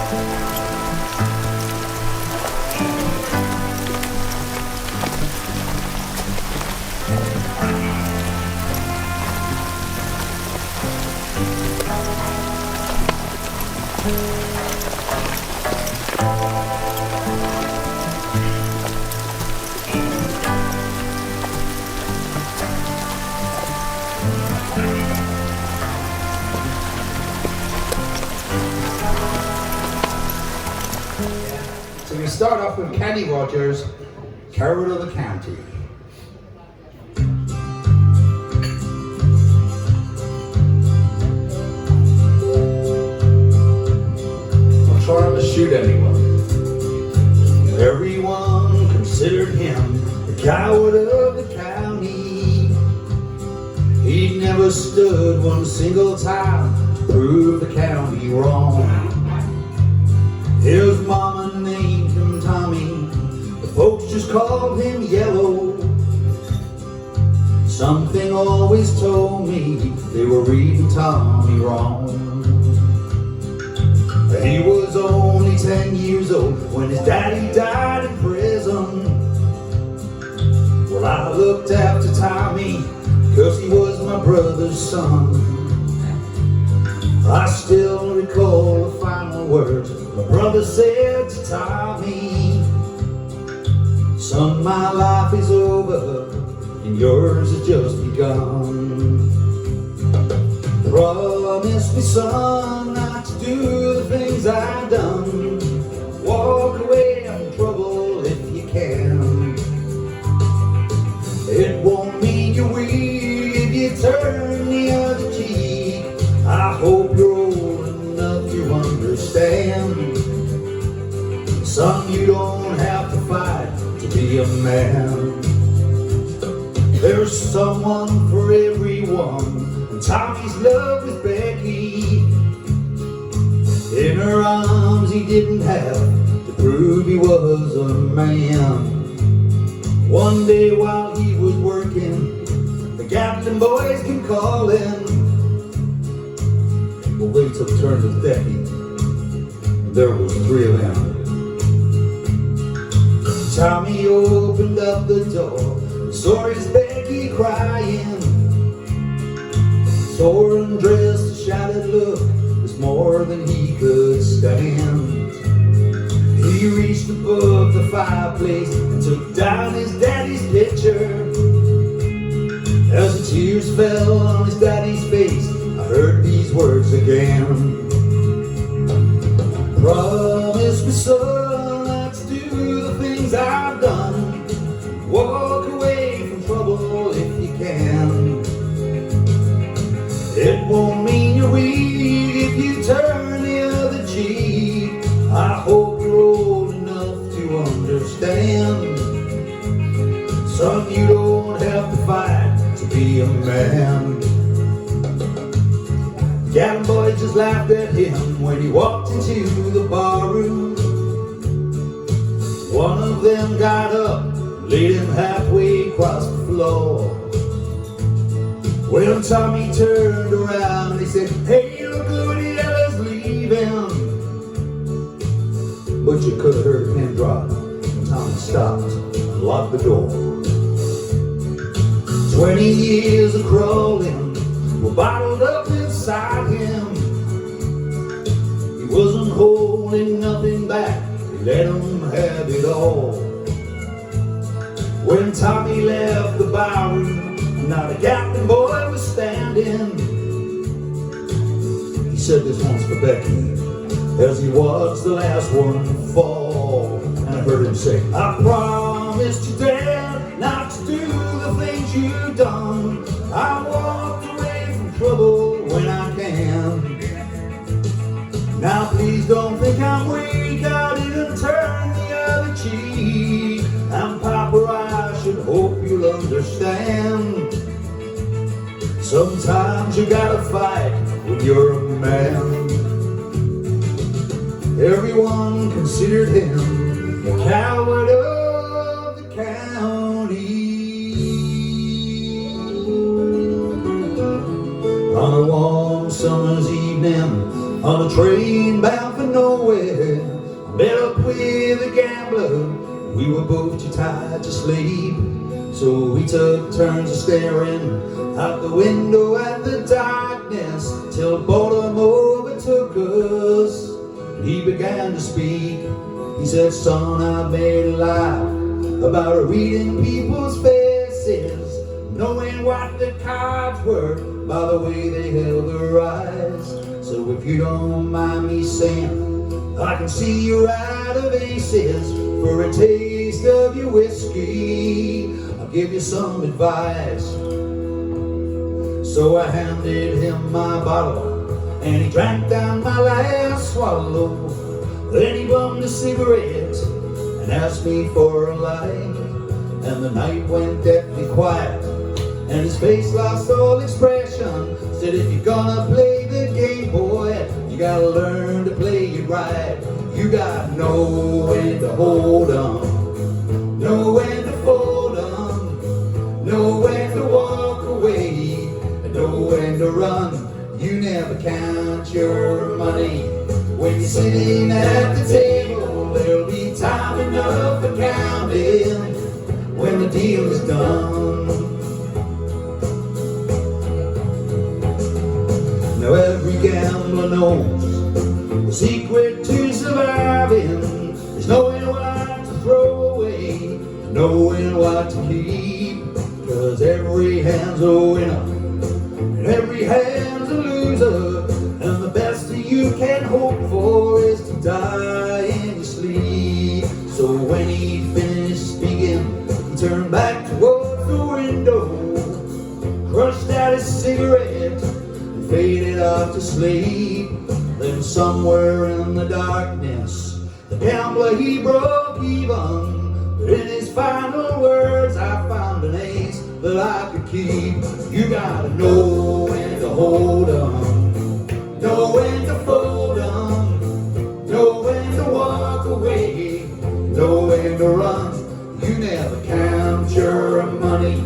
So we start off with Kenny Rogers, Carol of the County. I'm trying to shoot anyone. Everyone considered him the coward of the county. He never stood one single time to prove the county wrong. His mama named him Tommy, the folks just called him Yellow. Something always told me they were reading Tommy wrong. He was only 10 years old when his daddy died in prison. Well, I looked after Tommy 'cause he was my brother's son. I still recall the final words my brother said to Tommy. Son, my life is over and yours has just begun. Promise me, son, not to do the things I've done. Walk away from trouble if you can. It won't mean you're weak if you turn the other cheek. I hope you're old enough to understand. Son, you don't have to fight to be a man. There's someone for everyone, and Tommy's love was Becky. In her arms he didn't have to prove he was a man. One day while he was working, the Gatlin boys came calling. Well, they took turns with Becky, and there was 3 of them. Tommy opened up the door, saw his Becky crying. Saw her undressed, a shouted look was more than he could stand. He reached above the fireplace and took down his daddy's picture. As the tears fell on his daddy's face, I heard these words again. Promise me, son, not to do the things I've done. Walk away from trouble if you can. It won't mean you're weak if you turn the other cheek. I hope you're old enough to understand. Son, you don't have to fight to be a man. The Gatlin boys just laughed at him when he walked into the barroom. One of them got up, laid him halfway across the floor. Well, Tommy turned around and he said, "Hey, look who the hell is leaving." But you could have heard a pin drop and Tommy stopped and locked the door. 20 years of crawling were bottled up inside him. He wasn't holding nothing back, he let him have it all. When Tommy left the barroom, not a Gatlin boy was standing. He said this one's for Becky, as he watched the last one fall. And I heard him say, "I promised you, Dad, not to do the things you've done. I walked away from trouble when I can. Now please don't think I'm weak, I didn't turn the other cheek. And Papa, I should hope you'll understand. Sometimes you gotta fight when you're a man." Everyone considered him the coward of the county. On a warm summer's evening, On a train bound for nowhere, I met up with a gambler. We were both too tired to sleep, so we took turns of staring out the window at the darkness, till boredom overtook us. And he began to speak. He said, "Son, I made a life about reading people's faces, knowing what the cards were by the way they held their eyes. So if you don't mind me saying, I can see you're out of aces. For a taste of your whiskey, I'll give you some advice." So I handed him my bottle, and he drank down my last swallow. Then he bummed a cigarette and asked me for a light. And the night went deathly quiet, and his face lost all expression. Said, "If you're gonna play the game, boy, you gotta learn to play it right. You gotta know when to hold 'em, know when to fold 'em, know when to walk away, and know when to run. You never count your money when you're sitting at the table. There'll be time enough for counting when the deal is done." Now every gambler knows the secret to surviving is knowing what to throw away, knowing what to keep. 'Cause every hand's a winner and every hand's a loser, and the best that you can hope for is to die in your sleep. So when he finished speaking, he turned back towards the window, crushed out his cigarette, faded off to sleep. Then somewhere in the darkness, the gambler, he broke even. But in his final words, I found an ace that I could keep. You gotta know when to hold 'em, know when to fold 'em, know when to walk away, know when to run. You never count your money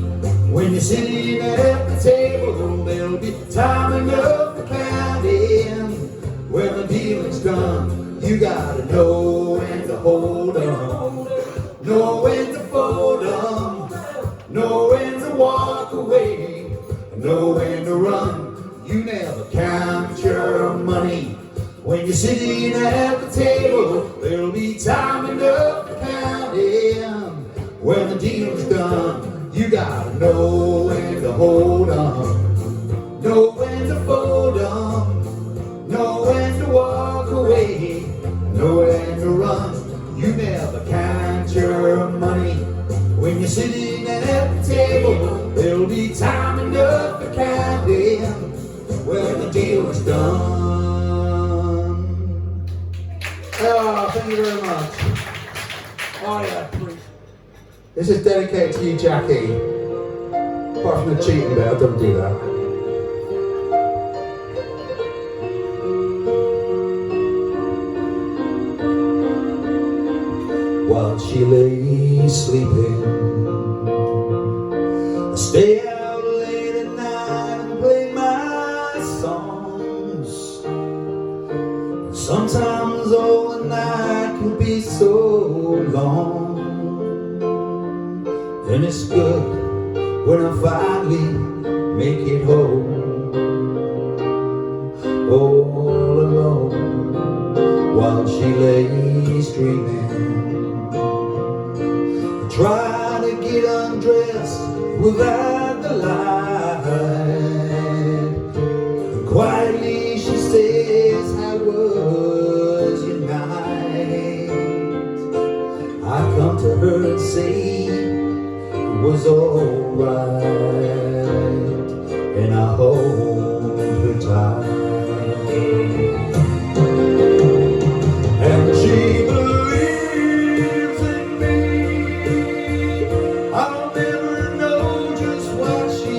when you're sitting at the table. There'll be time enough for counting when the dealing's done. You gotta know when to hold 'em, know when to fold 'em, know when to walk away, know when to run. You never count your money when you're sitting at the table. There'll be time enough for counting when the deal's done. You gotta know when to hold 'em, know when to fold 'em, know when to walk away, know when to run. You never count your money when you're sitting at the table. There'll be time enough for counting when the deal is done. Oh, thank you very much. Oh yeah, please. This is dedicated to you, Jackie. Apart from the cheating bit, I don't do that. While she lay sleeping, I stay out late at night and play my songs. Sometimes all the night can be so long, and it's good when I finally make it home, all alone. While she lays dreaming, try to get undressed without the light. And quietly she says, "How was your night?" I come to her and say it was alright, and I hold her tight. And she believes in me. I'll never know just what she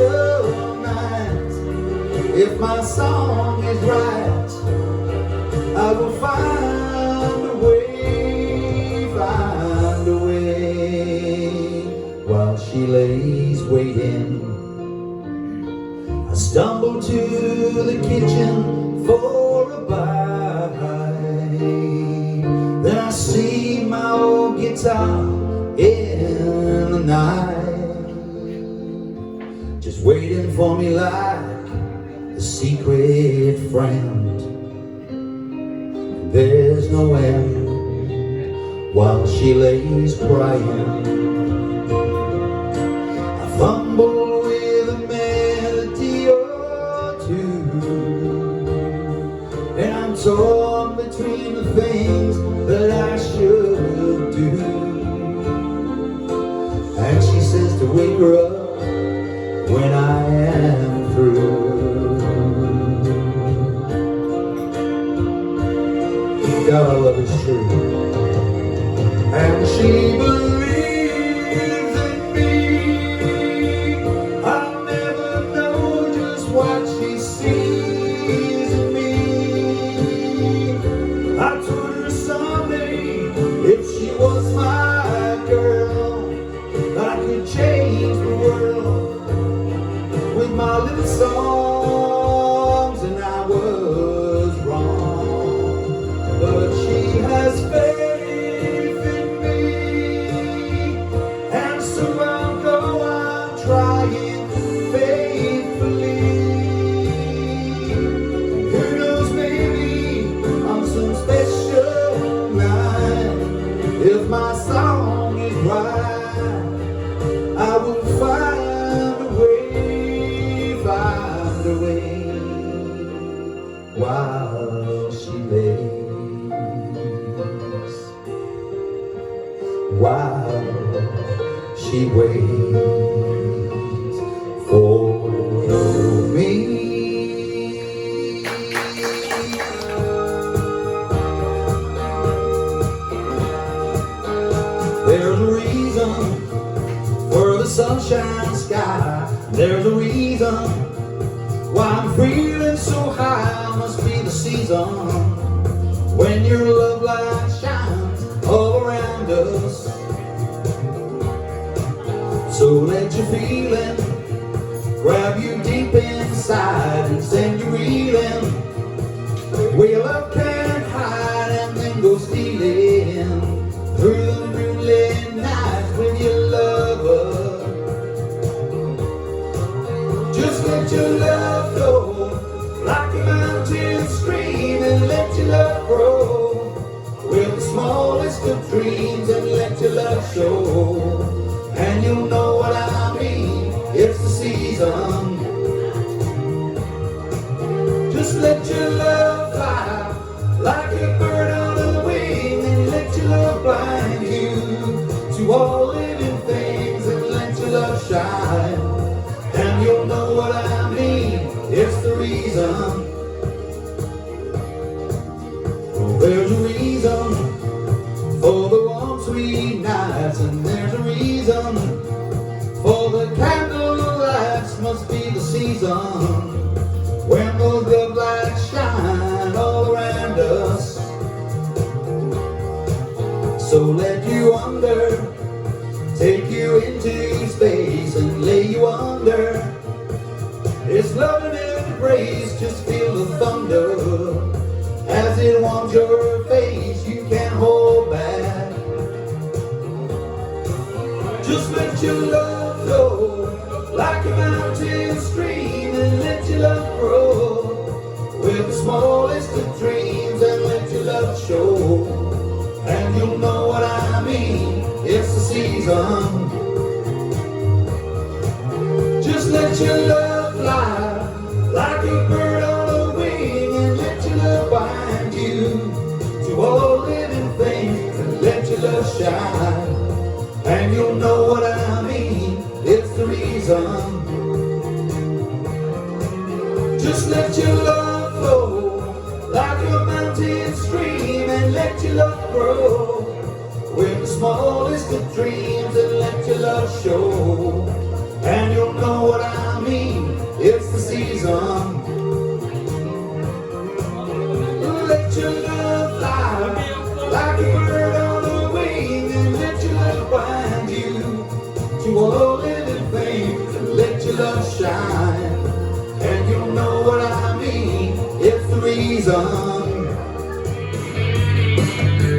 special night. If my song is right, I will find a way, while she lays waiting. I stumble to the kitchen for a bite. Then I see my old guitar in the night, just waiting for me like a secret friend. There's no end while she lays crying. I fumble with a melody or two, and I'm torn between the things that I should do. And she says to wake her up when I am through. God, our love is true, and she believes in me. I'll never know just what she sees in me. I told her someday, if she was my girl, I could change the world with my little songs, and I was wrong. But she has faith in me, and so I'll go on trying faithfully. Who knows, maybe on some special night, if my song is right, I will find a way, while she lays, while she waits for me. There's a reason for the sunshine sky. There's a reason why I'm feeling so high. Must be the season when your love light shines all around us. So let your feeling grab you deep inside and send you reeling where your love can't hide, and then go stealing through the moonlit nights with your lover. Just let your love flow like a mountain stream, and let your love grow with the smallest of dreams, and let your love show, and you'll know what I mean. It's the season. Just let your love fly like a bird on a wing, and let your love blind you to all living things, and let your love shine, and you'll know what I mean. It's the reason. There's a reason for the warm sweet nights, and there's a reason for the candle lights. Must be the season when those love lights shine all around us. So let you under, take you into space and lay you under. It's love and embrace, just feel the thunder as it warms your face. You can't hold back. Just let your love flow like a mountain stream, and let your love grow with the smallest of dreams, and let your love show, and you'll know what I mean. It's the season. Just let your love fly like a bird on a wing, and let your love bind you to all living things, and let your love shine, and you'll know what I mean. It's the reason. Just let your love flow like a mountain stream, and let your love grow with the smallest of dreams, and let your love show, and you'll know what I mean. shine. And you'll know what I mean, it's the reason.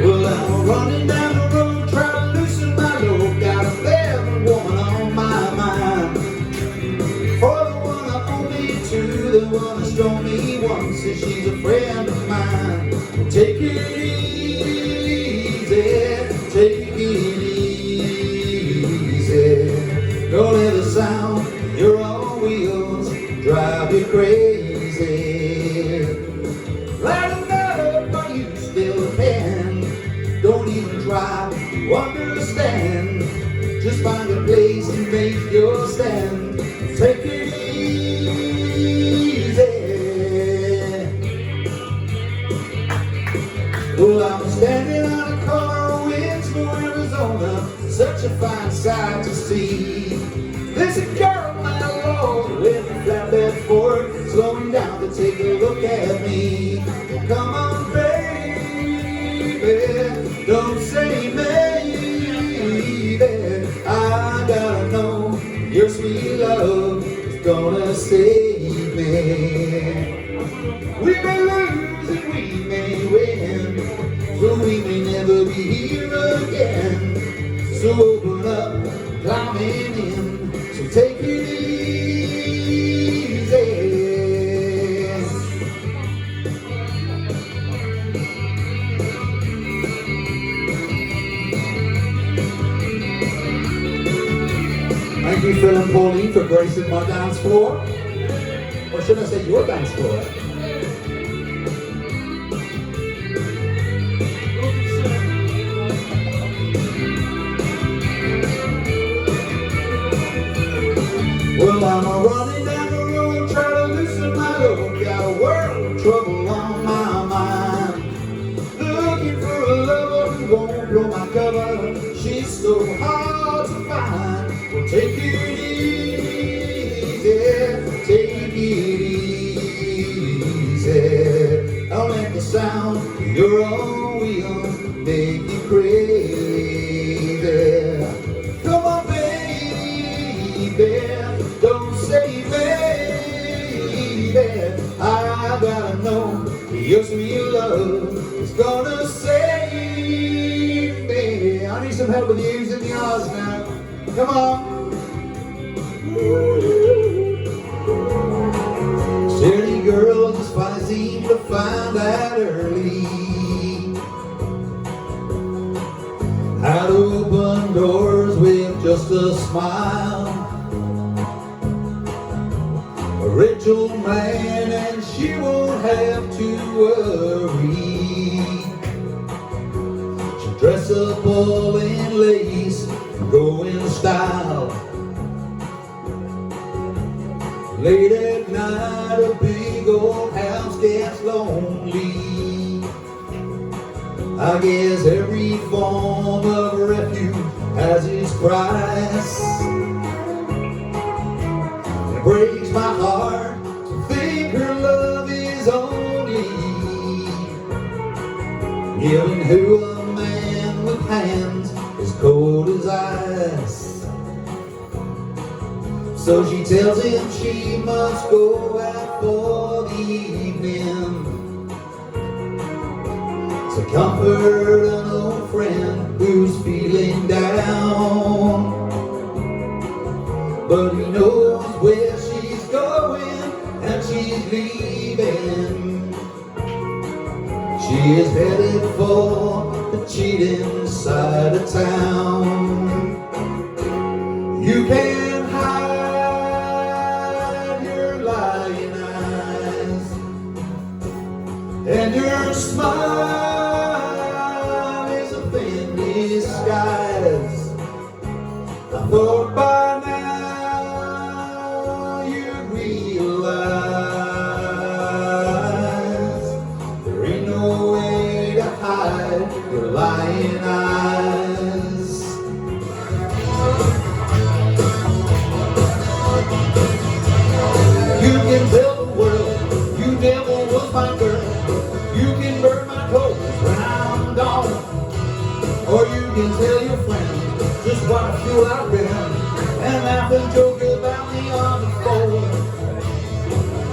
Well, I'm running down the road, trying to loosen my load. Got a favorite woman on my mind. For the one that owned me two, the one that stole me once, says she's a friend of mine. Take it easy, take it easy. Don't let the sound of your own wheels drive you crazy. Light another, but you still can. Don't even try to understand. Just find a place to make your stand. Take it easy. Well, I'm standing on a corner of Winslow, Arizona. Such a fine sight to see. There's a girl, my lord, with a flatbed Ford, slowing down to take a look at me. Come on, baby, don't say maybe. I gotta know your sweet love is gonna save me. We may lose and we may win, but we may never be here again. So open up, climbing in, so take it easy. Thank you, Phil and Pauline, for gracing my dance floor. Or should I say your dance floor? Well, I'm running down the road, trying to loosen my load. Got a world of trouble on my mind. Looking for a lover who won't blow my cover. She's so hard to find. Well, take it easy, take it easy. Don't let the sound of your own wheels make you crazy. Come on, baby, don't say baby. I gotta know your sweet love is gonna save me. I need some help with the U's and the R's now. Come on. City girls just finally seem to find out early how to open doors with just a smile. A rich old man and she won't have to worry. She'll dress up all in lace and go in style. Late at night a big old house gets lonely. I guess every form of refuge has its price. It breaks my heart to think her love is only giving her a man with hands as cold as ice. So she tells him she must go out for the evening to comfort an old friend who's feeling down. But he knows where she's going and she's leaving. She is headed for the cheating side of town. You can't hide your lying eyes, and your smile is a thin disguise. I thought by now you'd realize there ain't no way to hide your lying eyes. You can tell the world you never was my girl. You can burn my clothes when I'm gone, or you can tell your friends just what a fool I've been and laugh and joke about me on the phone.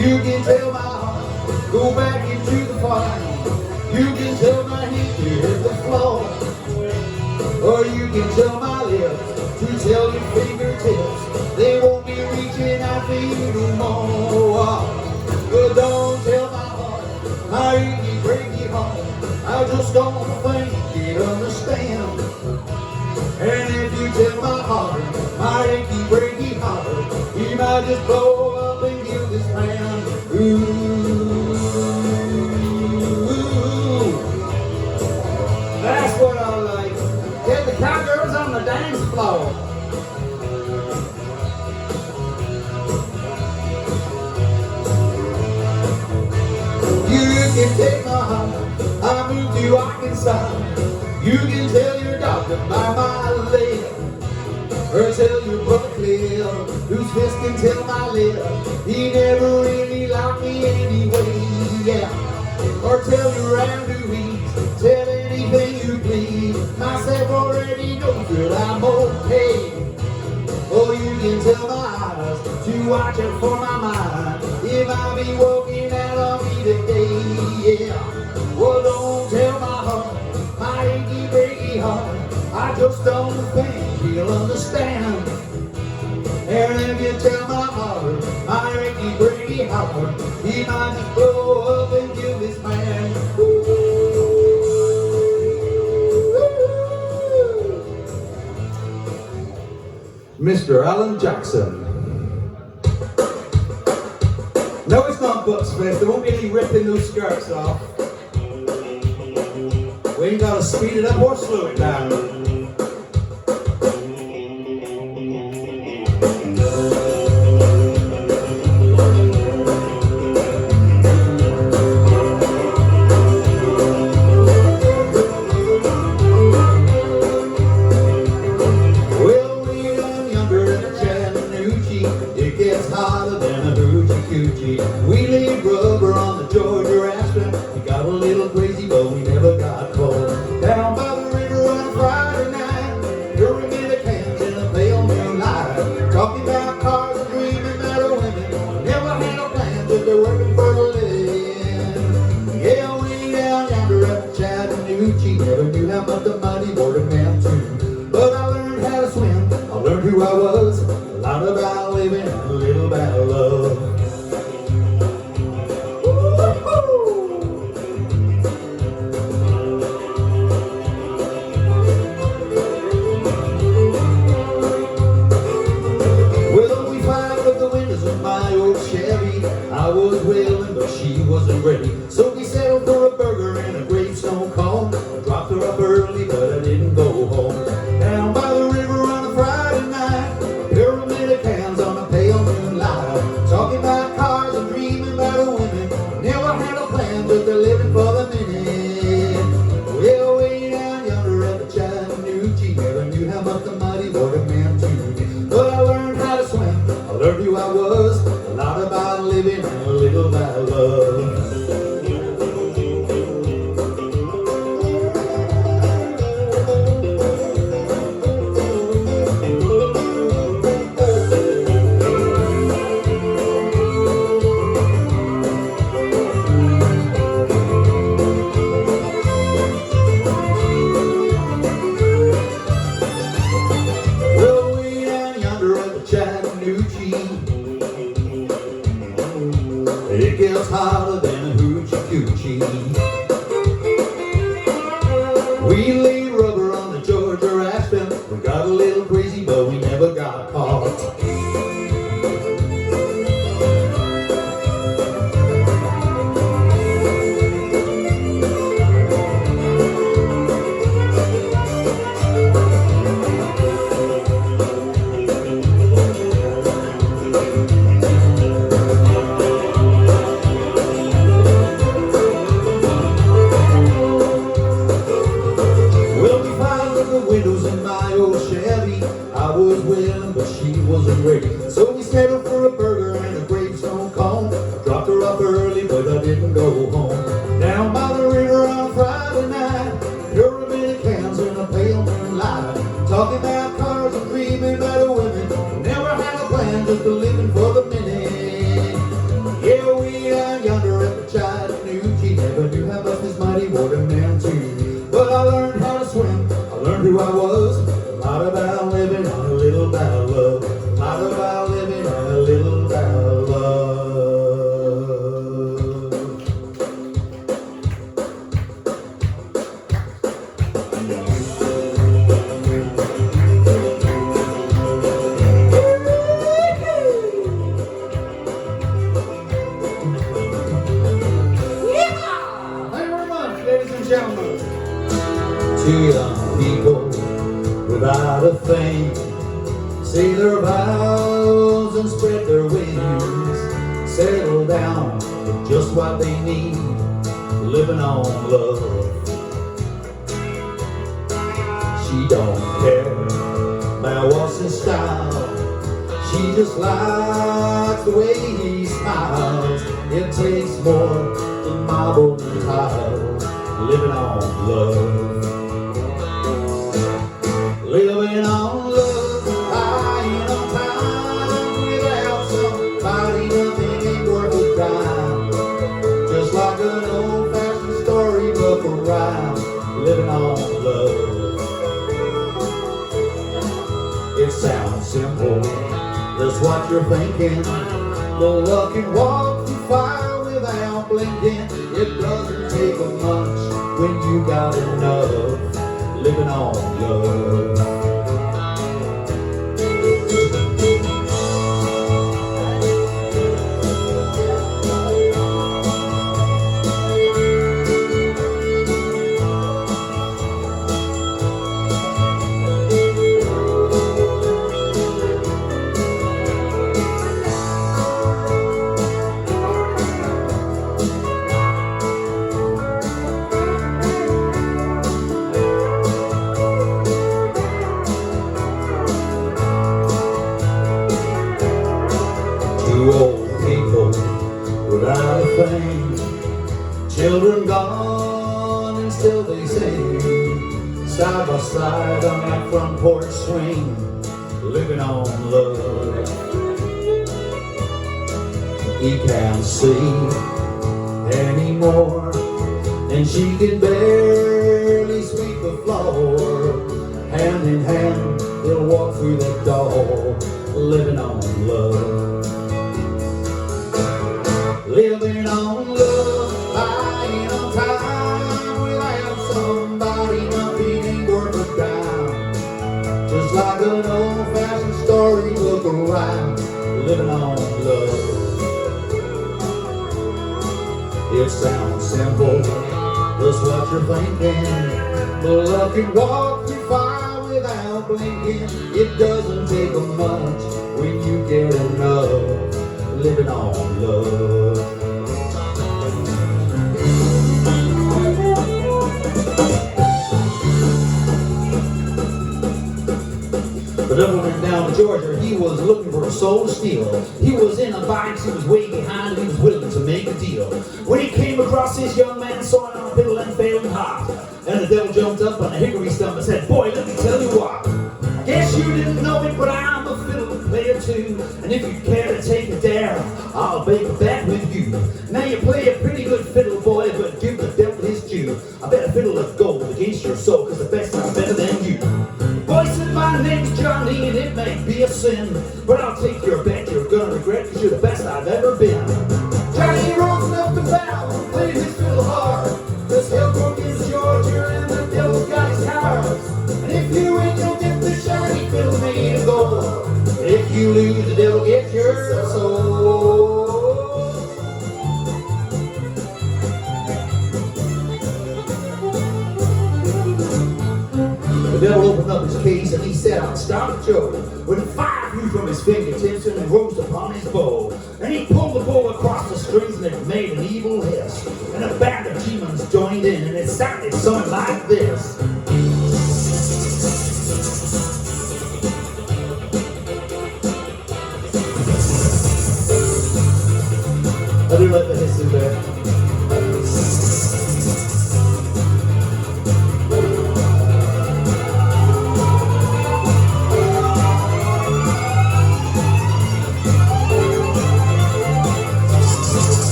You can tell my heart, go back into the fire. You can tell my head to hit the floor. Or you can tell my lips to tell your fingertips they won't be reaching out for you no more. But don't tell my heart, my achy, breaky heart, I just don't think you'd understand. And if you tell my heart, my achy, breaky heart, he might just blow up and kill this man. Ooh, that's what I like. Get the cowgirls on the dance floor. You can take my heart, I moved to Arkansas. You can tell your doctor by my leg, or tell your brother Cliff, whose fist can tell my lip, he never really liked me anyway, yeah. Or tell your Louise, tell anything you please, myself already knows that I'm okay. Oh, you can tell my eyes to watch out for my mind if I be walking out on me today, yeah. Well, don't tell my heart, my achy, breaky heart, I just don't think he'll understand. And if you tell my heart, my achy, breaky heart, he might just blow up and kill this man. Mr. Alan Jackson. No, it's not Butts Fest. There won't be any ripping those skirts off. We ain't got to speed it up or slow it down. We laid rubber on the Georgia Aspen. We got a little crazy, but we never got cold. Down by the river on Friday night, during the cans in a pale moonlight, talking about cars and dreaming about women. Never had no plans, but they're working for a living. Yeah, way down yonder at Chattanooga, never knew how much the money water meant to. But I learned how to swim, I learned who I was, a lot about living and a little about love. I was willing, but she wasn't ready. So we settled for a burger and a gravestone cone. I dropped her up early, but I didn't go home. Down by the river on a Friday night, a pyramid of cans on a pale moonlight, talking about cars and dreaming about women. Never had a plan, but they're living for the minute. Well, way down yonder at the Chattanooga, never knew how much the muddy water meant to me. But I learned how to swim, I learned who I was, a lot about living and a little about love. Well, way down yonder at the Chattanooga, it gets hotter than a hoochie coochie. We laid rubber on the Georgia Aspen. We got a little crazy, but we never got caught. Two young people without a thing say their vows and spread their wings, settle down with just what they need, living on love. She don't care about what's in style, she just likes the way he smiles. It takes more than marble and tile, living on love. Living on love, buying on time. Without somebody, nothing ain't worth a dime. Just like an old-fashioned storybook or rhyme, living on love. It sounds simple, that's what you're thinking. The love can walk through fire without blinking. It doesn't take much when you got enough, living on love. Two old people without a thing, children gone and still they sing, side by side on that front porch swing, living on love. He can't see anymore, and she can barely sweep the floor. Hand in hand, they'll walk through that door, living on love. Living on love, buying on time. Without somebody, nothing ain't worth a dime. Just like an old-fashioned storybook or rhyme, living on love. It sounds simple, that's what you're thinking. The love can walk through fire without blinking. It doesn't take much when you get enough, living on love. The devil went down to Georgia. He was looking for a soul to steal. He was in a box, he was way behind, and he was willing to make a deal. When he came across this young man, saw it on a fiddle and failed him hot. And the devil jumped up on a hickory stump and said, "Boy, let me tell you what. I guess you didn't know it, but I'm a fiddle player too. And if you care to take a dare, I'll make a bet with you. Now you play a pretty good fiddle, boy, but give the devil his due. I bet a fiddle of gold against your soul, cause the best is better than you." The boy said, "My name's Johnny, and it may be a sin, but I'll take your bet. You're gonna regret, cause you're the best I've ever been." Johnny rose up the bow and played his fiddle hard. This Hillbrook is Georgia, and the devil got his cards. And if you win, you'll get the shiny fiddle made of gold. If you lose, the devil gets your soul. The devil opened up his case and he said, "I'll start Joe." When fire flew from his fingertips and rose upon his bow, and he pulled the bow across the strings and it made an evil hiss. And a band of demons joined in and it sounded something like this. I do like the hiss in there.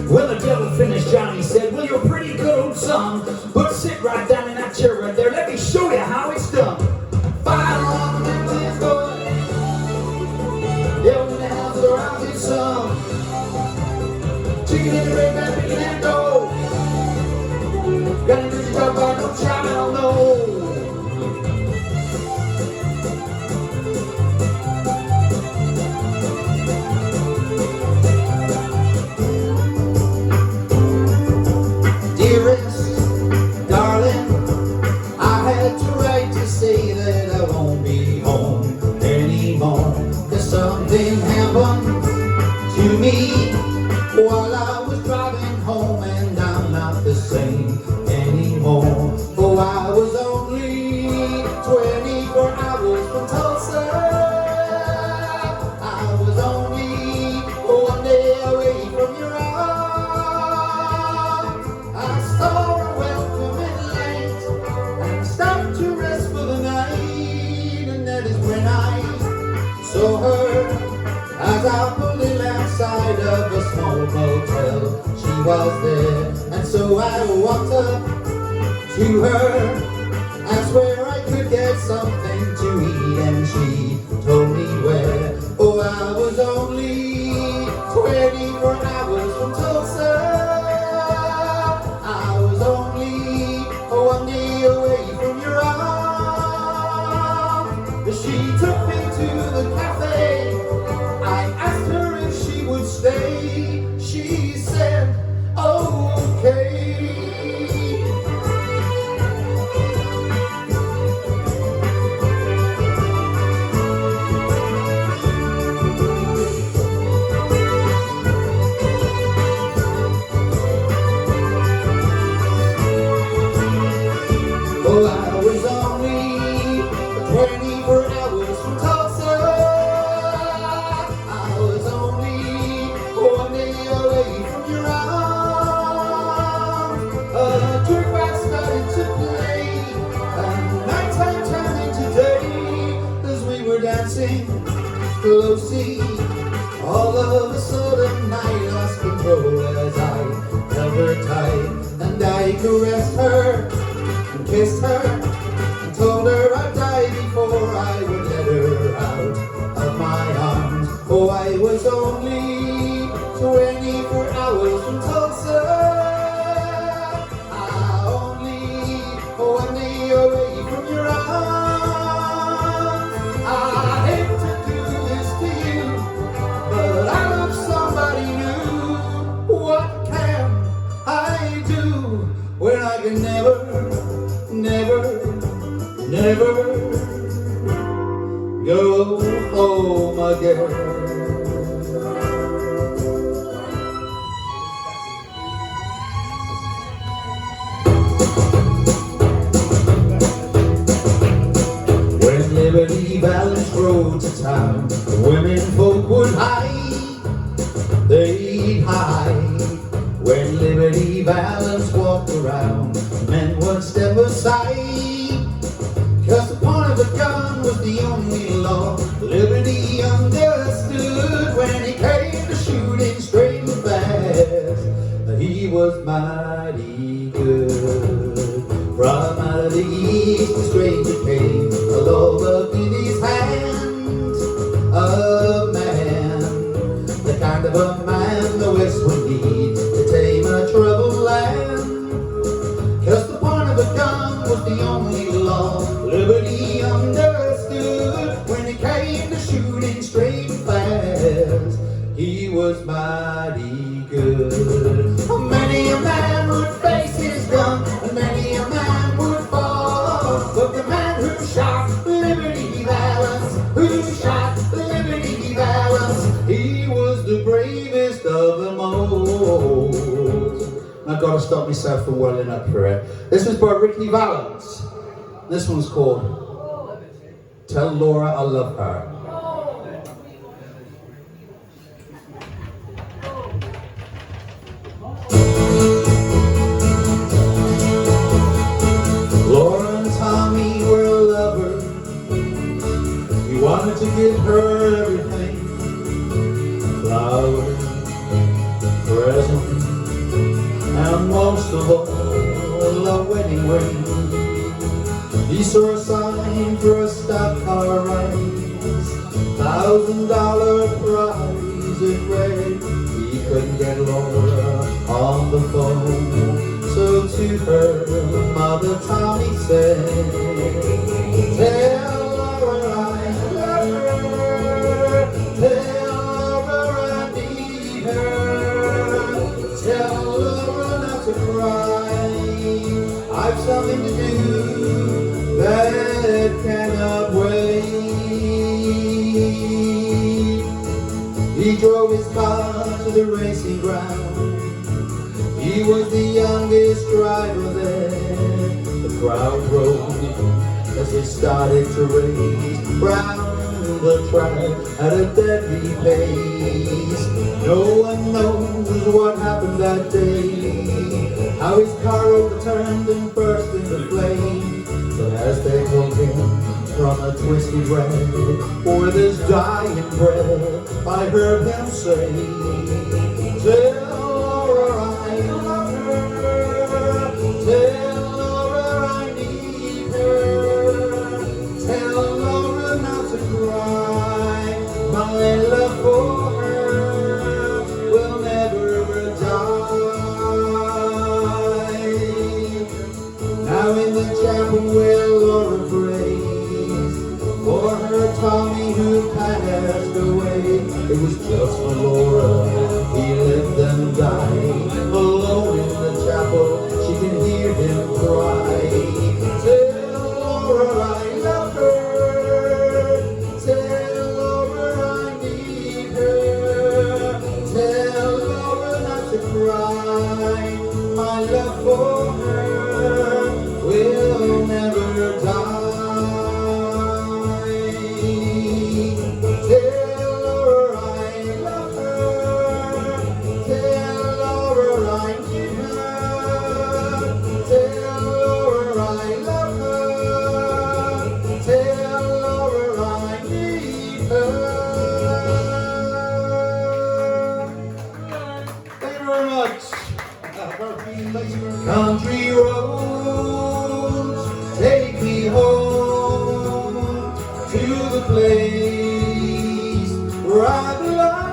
When the devil finished, Johnny said, "Well, you're a pretty good old son, but sit right down in that chair right there. Let me show you how it's done." Fire on the metal is going. Devil in the house around his son. Chicken in the red man picking that dough. Got a dirty dog by no child, no. I walked up to her, I swear I could get something to eat, and she told me where. Oh, I was only 24 hours from Tulsa. I was only one day away from your arms. She took me to the cafe. I asked her if she would stay. She said, okay. Well, I was only 24 hours from Tulsa. I was only one day away from your arms. A jukebox started to play, and nighttime turned into day as we were dancing closely. All of a sudden I lost control as I held her tight, and I caressed her and kissed her and told her I'd die before I would let her out of my arms. Oh, I was only 24 hours from Tulsa. I only one day away from your arms. I hate to do this to you, but I love somebody new. What can I do when I can never go home again? When Liberty Valance rode to town, the women folk would hide, they'd hide. When Liberty Valance walked around, men would step aside, 'cause the point of a gun was the only law Liberty understood. When he came to shooting straight and fast, he was mighty good. From out of the east, the stranger came, a love in his hand, a man, the kind of a man the West would need to tame a troubled land. 'Cause the point of a gun was the only law Liberty understood. When it came to shooting straight and fast, he was mighty good. Many a man would face his gun, and many a man would fall, but the man who shot Liberty Valance, he was the bravest of them all. I've got to stop myself from welling up for it. This was by Ricky Valance. This one's called Tell Laura I Love Her. Laura and Tommy were lovers. He wanted to give her everything, flowers, presents, and most of all, a wedding ring. He saw a sign for a stock car race, $1,000 prize it read. He couldn't get Laura on the phone, so to her mother Tommy said, tell Laura I love her, tell Laura I need her, tell Laura not to cry, I've something to do that cannot wait. He drove his car to the racing ground. He was the youngest driver there. The crowd rose as they started to race round the track at a deadly pace. No one knows what happened that day, how his car overturned and burst into flames. But as they pulled him from a twisted wreck with his dying breath, I heard him say, tell Laura I love her, for her will never die. Tell her I love her. Tell her I need her. Tell her I love her. Tell her I need her. Thank you very much. Country roads take me home to the place where I belong.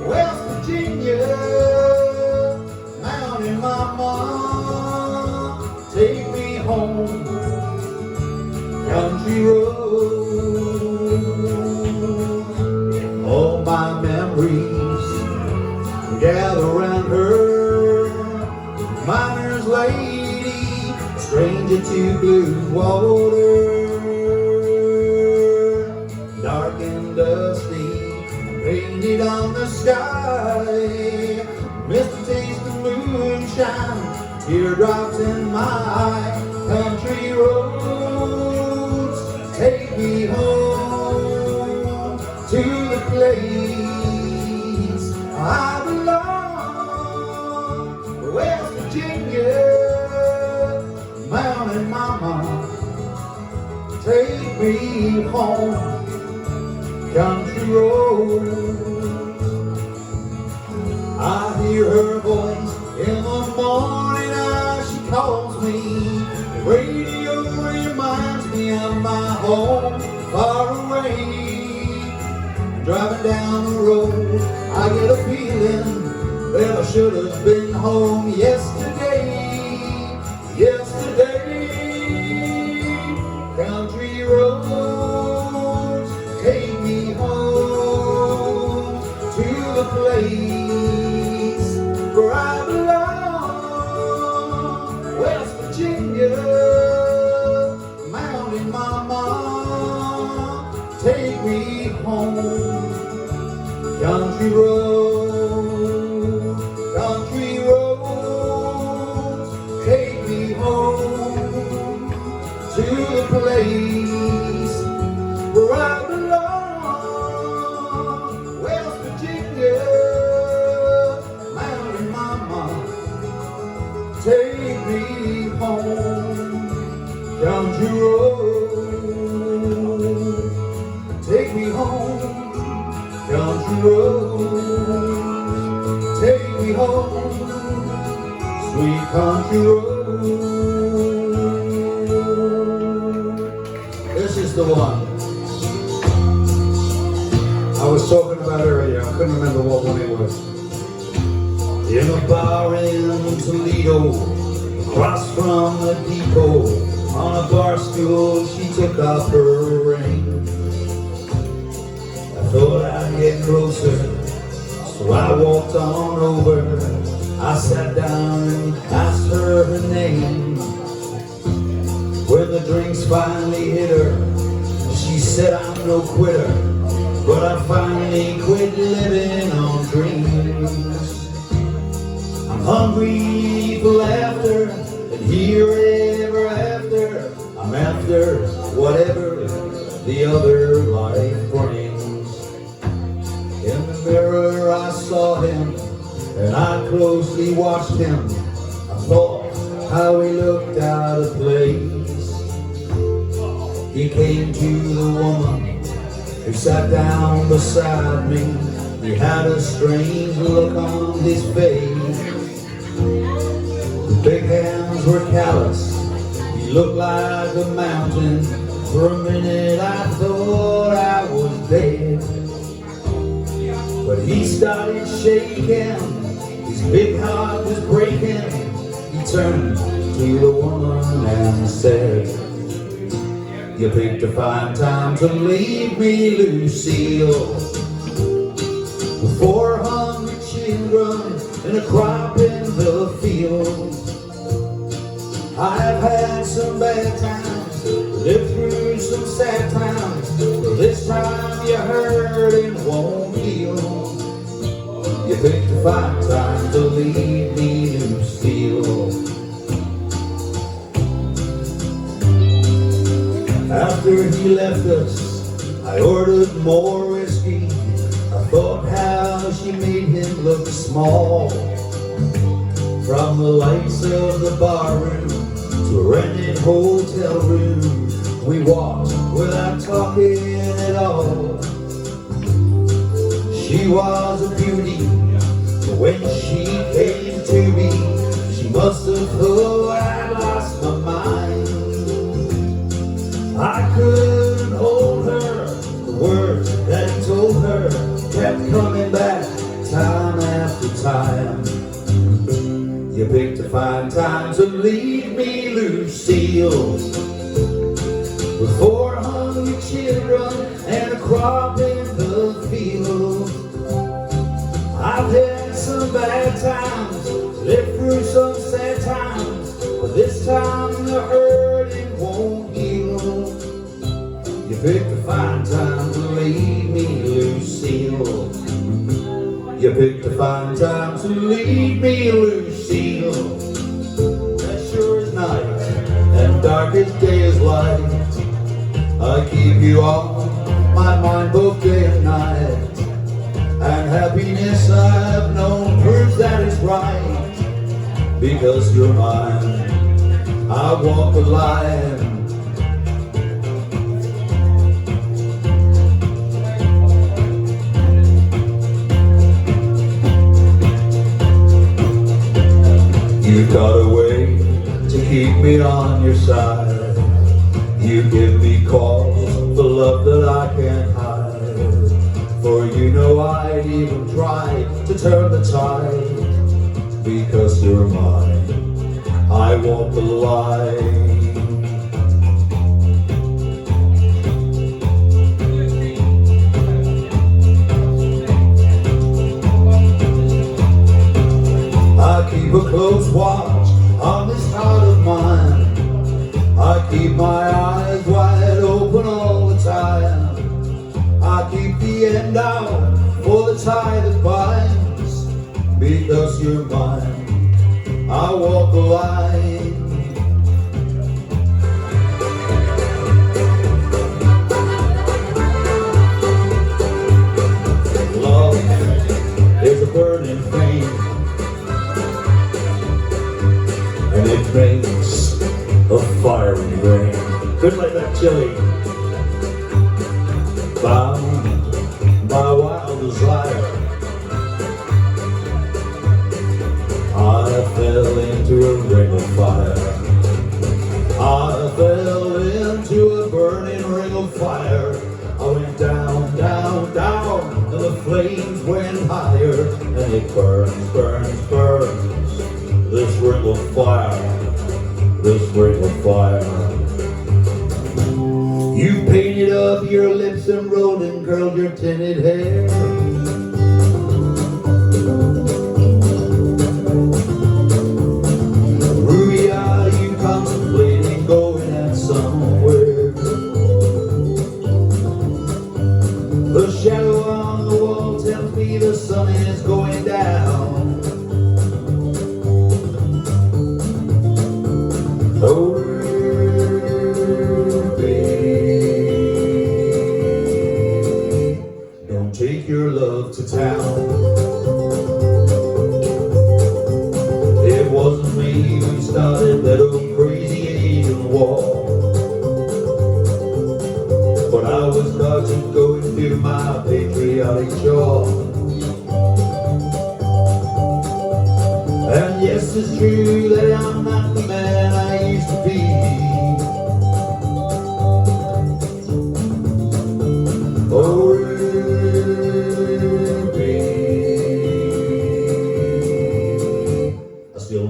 West Virginia, Mountain Mama, take me home. Country roads, all my memories gather around her. Miner's lady, stranger to blue water. Dark and dusty, painted on the sky. Missed the taste of moonshine, teardrops in my eye. Country roads take me home to the place I belong. West Virginia, Mountain Mama, take me home. Country roads, I hear her voice in the morning as she calls me. The radio reminds me of my home far away. Driving down the road, I get a feeling that I should have been home yesterday. Yesterday, country roads take me home to the place where I belong. West Virginia, Mountain Mama, take me home. Country roads, country roads, take me home to the place where I belong. West Virginia, Mountain Mama, take me home. Country roads, take me home. Country roads, take me home. Sweet country road. This is the one I was talking about earlier. I couldn't remember what one it was. In a bar in Toledo, across from the depot, on a bar stool she took off her ring. I thought I'd get closer, so I walked on over. I sat down and asked her her name. When the drinks finally hit her, she said, I'm no quitter, but I finally quit living on dreams. I'm hungry for laughter, and here ever after, I'm after whatever the other life brings. In the mirror I saw him, and I closely watched him. I thought how he looked out of place. He came to the woman who sat down beside me. He had a strange look on his face. His big hands were callous. He looked like a mountain. For a minute I thought I was dead. But he started shaking, his big heart was breaking. He turned to the woman and said, you picked a fine time to leave me, Lucille. With 400 children and a crop in the field. I've had some bad times, lived through some sad times, but this time you hurt and won't heal. You picked a fine time to leave me, Lucille. After he left us, I ordered more whiskey. I thought how she made him look small. From the lights of the barroom to a rented hotel room, we walked without talking at all. She was a beauty, but when she came to me, she must have thought I lost my mind. I couldn't hold her, the words that he told her kept coming back time after time. You picked a fine time to leave me, Lucille, with 4 hungry children and a crop in the field. I've had some bad times, lived through some sad times, but this time the hurting won't heal. You picked a fine time to leave me, Lucille. You picked a fine time to leave me, Lucille. As sure as night and dark as day is light, I keep you on my mind both day and night. And happiness I've known proves that it's right. Because you're mine, I walk the line. You've got a way to keep me on your side. You give me cause for love that I can't hide. For you know I'd even try to turn the tide. Because you're mine, I walk the line. I keep a close watch on this heart of mine. I keep my eyes wide open all the time. I keep the end out for the tie that binds. Because you're mine, I walk the line. Love is a burning flame, and it makes a fiery rain. Just like that chili. Bound by wild desire, I fell into a ring of fire. I fell into a burning ring of fire. I went down, down, down, and the flames went higher. And it burns, burns, burns, this ring of fire, this ring of fire. You painted up your lips and rolled and curled your tinted hair. Ruby eye, you contemplating going out somewhere. The shadow on the wall tells me the sun is going down. Oh, take your love to town. It wasn't me who started that old crazy Asian war, but I was dodging going through my patriotic chore. And yes, it's true that I'm not the man I used to be. Oh,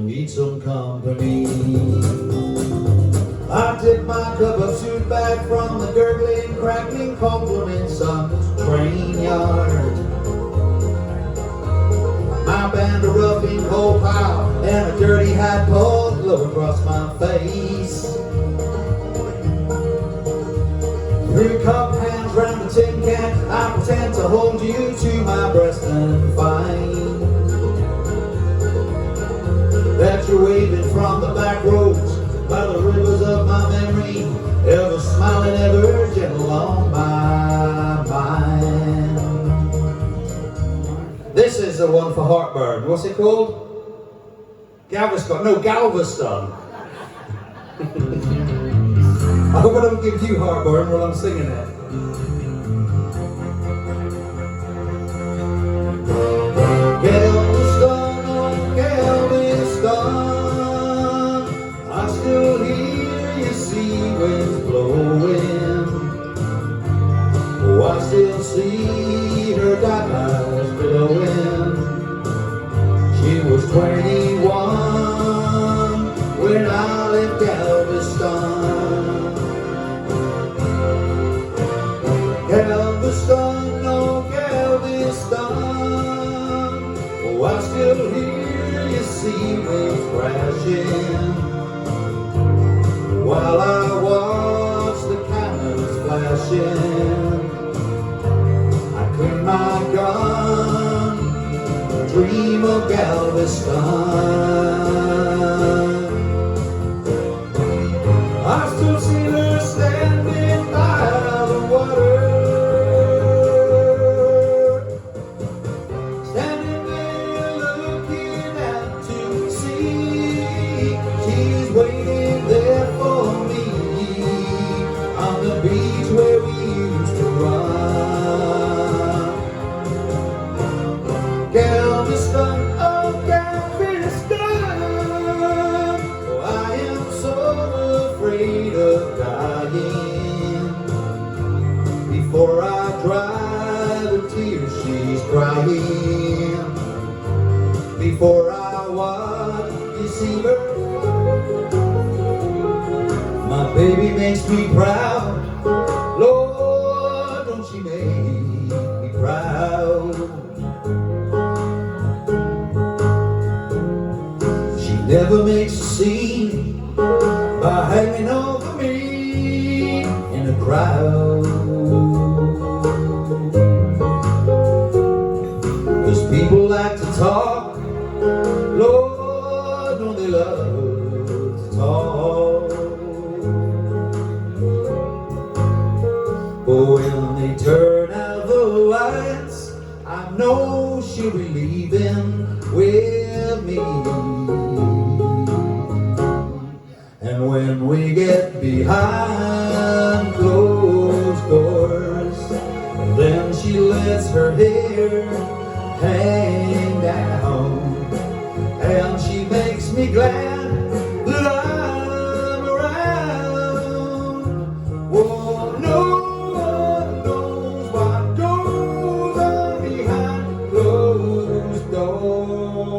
need some company. I tip my cup of soup back from the gurgling, crackling compliments on the train yard. My band of roughing coal pile and a dirty hat pulled low across my face. Through cup hands round the tin can, I pretend to hold you to my breast and find that you're waving from the back roads by the rivers of my memory, ever smiling whenever gentle on my mind. This is the one for heartburn. What's it called? Galveston. No, Galveston. I hope I don't give you heartburn while I'm singing it. Galveston, oh Galveston, I still hear you sea winds blowing. Oh, I still see her dark eyes glowing. She was 21 when I left Galveston. Galveston, oh Galveston, oh, I still hear you sea waves crashing, while I watch the cannons flashing. I clean my gun, dream of Galveston. I still see her standing by the water, standing there looking out to sea. She's waiting there for me on the beach where we used to run. Galveston, oh Galveston, oh, I am so afraid of dying. Before I dry the tears she's crying, before I deceive her, my baby makes me proud. Lord, don't she make me proud. She never makes a scene by hanging over me in a crowd. 'Cause people like to talk, Lord, don't they love to talk. But when they turn out the lights, I know she'll be leaving with me. And when we get behind closed doors, then she lets her hair hang down, and she makes me glad that I'm around. Oh, no one knows what goes on behind closed doors.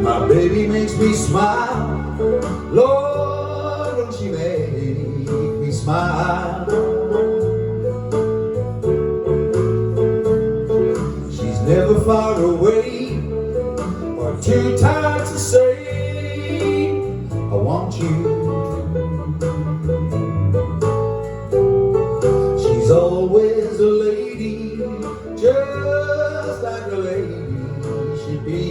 My baby makes me smile, Lord, don't she make me smile. She's never far away or too tired to say, I want you. She's always a lady, just like a lady should be.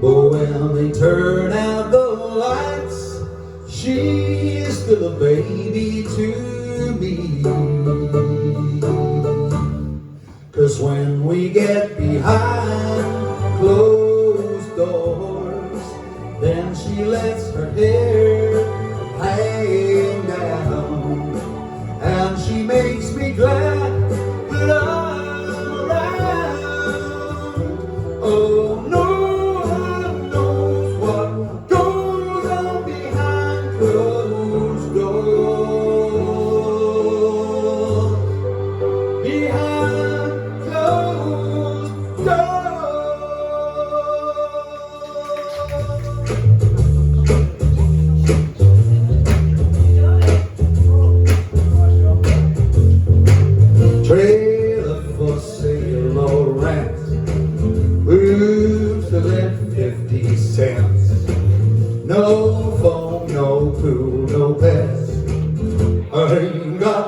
But when they turn out the lights, she is still a baby to me. 'Cause when we get behind closed doors, then she lets her hair hang down, and she makes me glad that I'm around. Oh, no one knows what goes on behind closed doors. Behind closed doors. Trailer for sale or rent, roofs to let 50 cents. No phone, no pool, no pets. I ain't got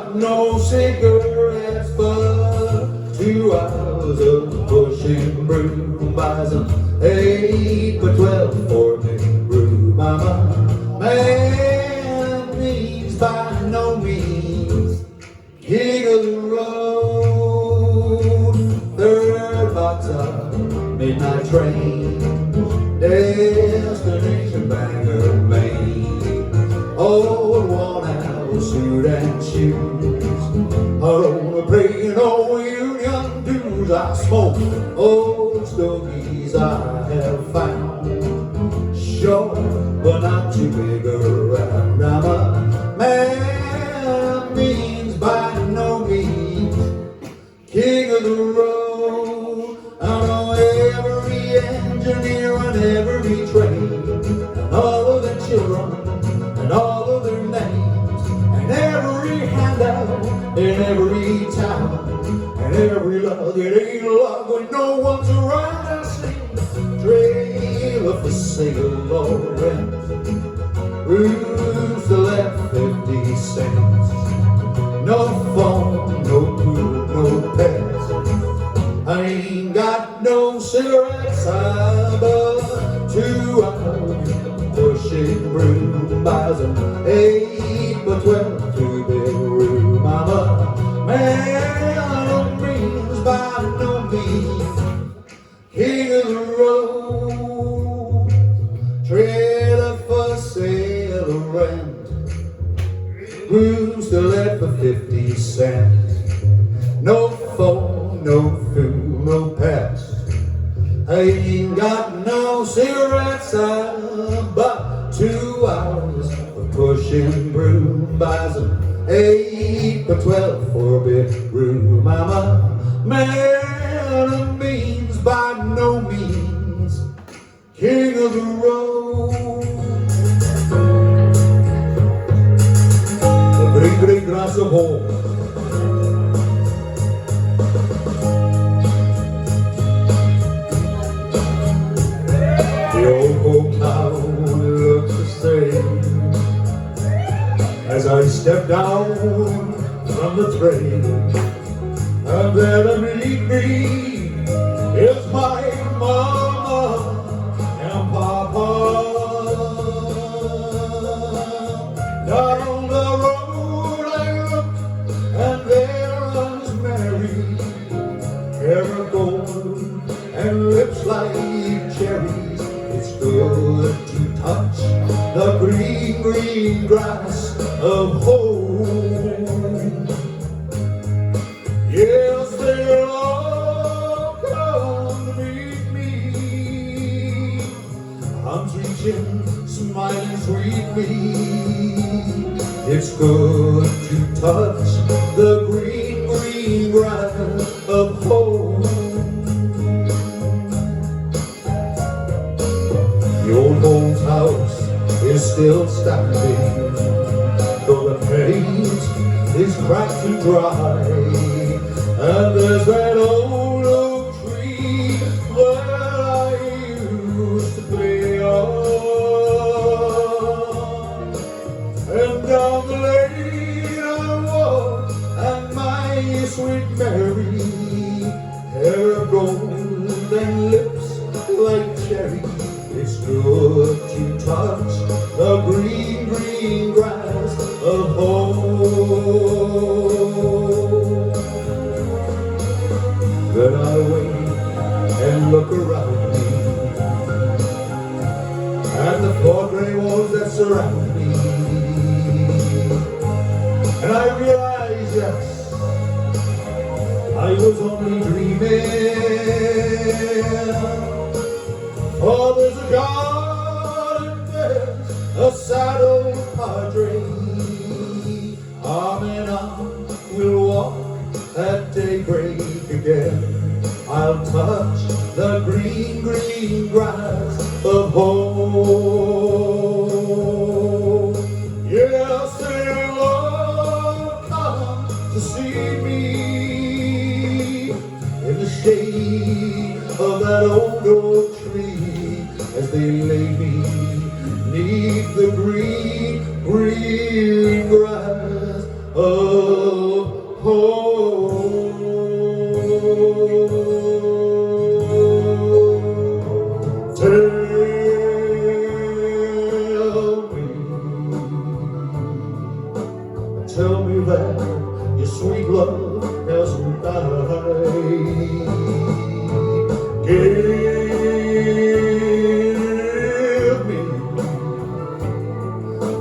no cigarettes, but 2 hours of pushing broom buys an 8 by 12 4-bedroom. I'm a man means by no means king of the road. Third box up, midnight train, destination Bangor, Maine. Old worn-out suit and shoes, I don't pay no union dues. I smoke old stogies I have found, short but not too big around. I'm a man means by no means king of the road. I know every engineer on every train, and all of their children, and all of their names, and every handout in every town, and every love that ain't love when no one's around. I sing trailer for sale or rent, rooms to let 50 cents. No phone, no pool, no pets. I ain't got no cigarettes, but 2 hours pushing broom buys an 8 by 12 2-bedroom. I'm a man of means by no means king of the road. Trailer for sale or rent, rooms to let for 50 cents. No phone, no food, no pets. I ain't got no cigarettes, but 2 hours of pushing broom buys an 8 by 12 4-bedroom. I'm a man of means by no means king of the road. A great, great glass of home. The old hometown looks the same as I step down from the train, and there to meet me is my mama and papa. Down the road I look, and there was Mary, hair of gold and lips like cherries. It's good to touch the green, green grass of home. Yes, they'll all come to meet me. Arms reaching, smiling sweetly. It's good to touch the green, green grass of home. The old home's house is still standing, though the paint is cracked and dry. And there's that old oak tree where I used to play on. And down the lane I walk, and my sweet Mary, hair of gold and lips like cherry. It's good to touch the green, green grass of home. Then I wait and look around me, and the 4 gray walls that surround me, and I realize, yes, I was only dreaming. Oh, there's a God and there's a sad old padre. Arm in arm we'll walk at daybreak again. I'll touch the green, green grass of home. Yes, they'll all come to see me in the shade of that old oak tree, as they lay me neath the green, green grass of that your sweet love hasn't died.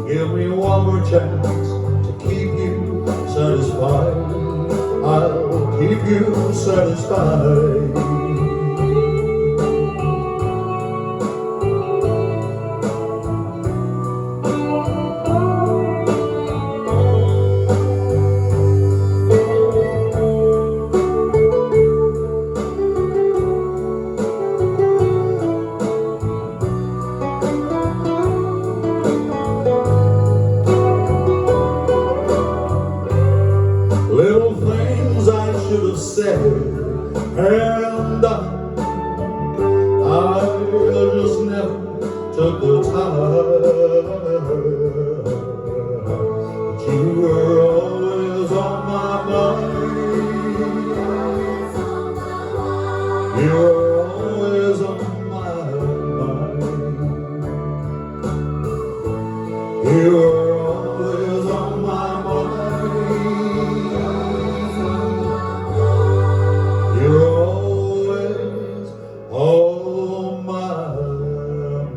Give me one more chance to keep you satisfied. I'll keep you satisfied. Little things I should have said and done, I just never took the time. But you were always on my mind. You were always on my mind. You were always on my mind. You're always on my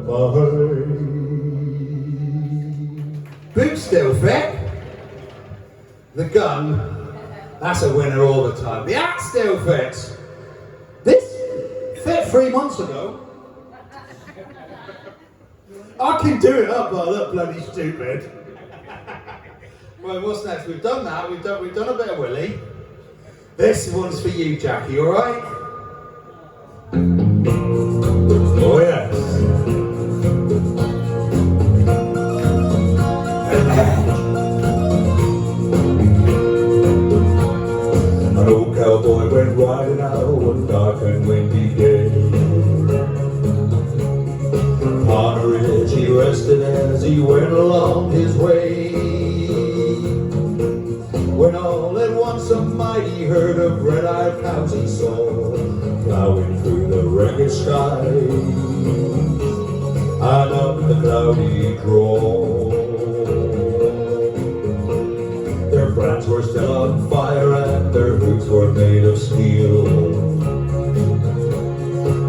mind. Boot still fit. The gun, that's a winner all the time. The axe still fits. This fit 3 months ago. I can do it up, but I look bloody stupid. Well, what's next? We've done that. We've done a bit of Willie. This one's for you, Jackie, all right? Oh, yes. An old cowboy went riding out one dark and windy day. On a ridge he rested as he went along his way. When all at once a mighty herd of red-eyed cows he saw plowing through the wrecked sky and up the cloudy draw. Their brands were still on fire and their hooves were made of steel.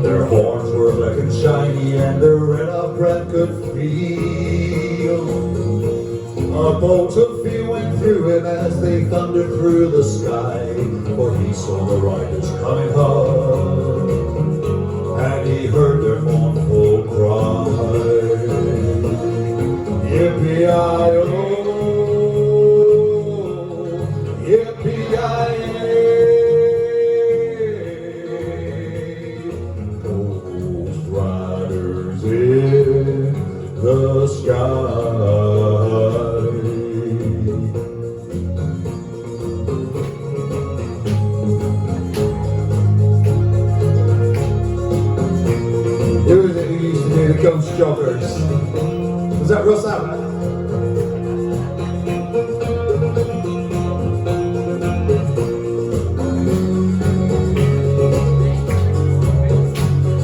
Their horns were black and shiny and their red-hot breath could feel. A bolt of fear went through him as they thundered through the sky, for he saw the riders coming hard, and he heard their mournful cry. Yippee-yi-oh, yippee-yi-yay, ghost riders in the sky. Who was it who used to do the ghost joggers? Was that Russ Abbott?